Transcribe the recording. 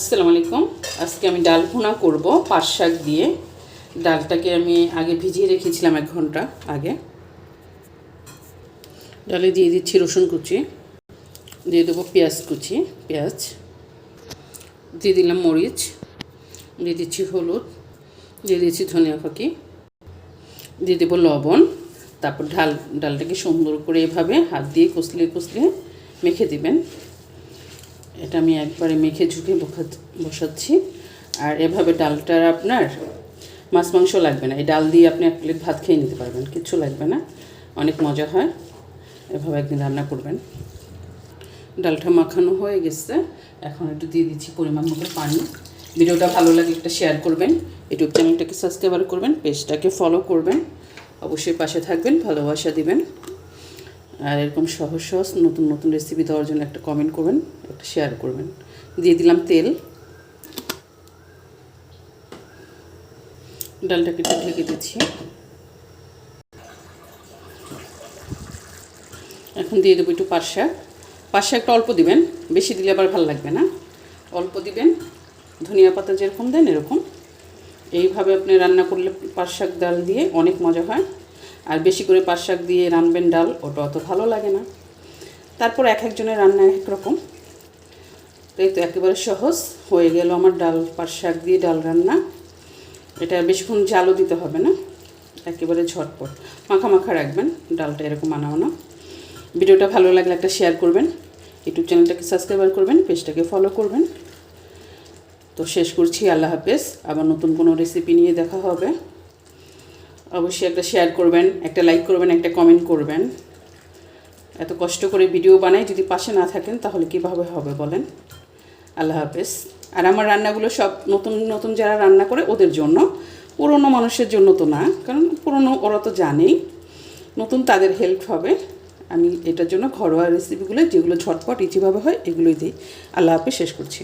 আসসালামু আলাইকুম। আজকে আমি ডাল ভুনা করব পাট শাক দিয়ে। ডালটাকে আমি আগে ভিজিয়ে রেখেছিলাম 1 ঘন্টা আগে। ডালে দিয়ে দিচ্ছি রসুন কুচি, দিয়ে দেবো পেঁয়াজ কুচি, পেঁয়াজ দিয়ে দিলাম, মরিচ দিয়ে দিচ্ছি, হলুদ দিয়ে দিচ্ছি, ধনিয়া ফাঁকি দিয়ে দেবো, লবণ। তারপর ডালটাকে সুন্দর করে এভাবে হাত দিয়ে কষলিয়ে কষলিয়ে মেখে দিবেন। এটা আমি একবারে মেখে ঝুঁকে বসাচ্ছি। আর এভাবে ডালটার আপনার মাছ মাংস লাগবে না, এই ডাল দিয়ে আপনি 1 প্লেট ভাত খেয়ে নিতে পারবেন, কিচ্ছু লাগবে না, অনেক মজা হয়। এভাবে একদিন রান্না করবেন। ডালটা মাখানো হয়ে গেছে, এখন একটু দিয়ে দিচ্ছি পরিমাণ মতো পানি। ভিডিওটা ভালো লাগলে একটা শেয়ার করবেন, ইউটিউব চ্যানেলটাকে সাবস্ক্রাইব করবেন, পেজটাকে ফলো করবেন, অবশ্যই পাশে থাকবেন, ভালোবাসা দিবেন। আর এরকম সহজ সহজ নতুন নতুন রেসিপি দেওয়ার জন্য একটা কমেন্ট করবেন, একটা শেয়ার করবেন। দিয়ে দিলাম তেল। ডালটাকে একটু ঢেকে দিচ্ছি। এখন দিয়ে দেবো একটু পাট শাক। পাট শাকটা অল্প দিবেন, বেশি দিলে আবার ভালো লাগবে না, অল্প দিবেন। ধনিয়া পাতা যেরকম দেন এরকম, এইভাবে আপনি রান্না করলে পাট শাক ডাল দিয়ে অনেক মজা হয়। আর বেশি করে পাট শাক দিয়ে রান্নবেন ডাল, ওটা অত ভালো লাগে না। তারপর এক একজনের রান্না এক রকম। তাই তো একেবারে সহজ হয়ে গেল আমার ডাল, পাট শাক দিয়ে ডাল রান্না। এটা বেশিক্ষণ জালও দিতে হবে না, একেবারে ঝটপট মাখা মাখা রাখবেন ডালটা, এরকম আনানো। ভিডিওটা ভালো লাগলে একটা শেয়ার করবেন, ইউটিউব চ্যানেলটাকে সাবস্ক্রাইব করবেন, পেজটাকে ফলো করবেন। তো শেষ করছি, আল্লাহ হাফেজ। আবার নতুন কোনো রেসিপি নিয়ে দেখা হবে। অবশ্যই একটা শেয়ার করবেন, একটা লাইক করবেন, একটা কমেন্ট করবেন। এত কষ্ট করে ভিডিও বানাই, যদি পাশে না থাকেন তাহলে কীভাবে হবে বলেন। আল্লাহ হাফেজ। আর আমার রান্নাগুলো সব নতুন নতুন যারা রান্না করে ওদের জন্য, পুরনো মানুষের জন্য তো না, কারণ পুরনো ওরা তো জানেই, নতুন তাদের হেল্প হবে। আমি এটার জন্য ঘরোয়া রেসিপিগুলো যেগুলো ঝটপট ইজিভাবে হয় এগুলোই দিই। আল্লাহ হাফেজ, শেষ করছি।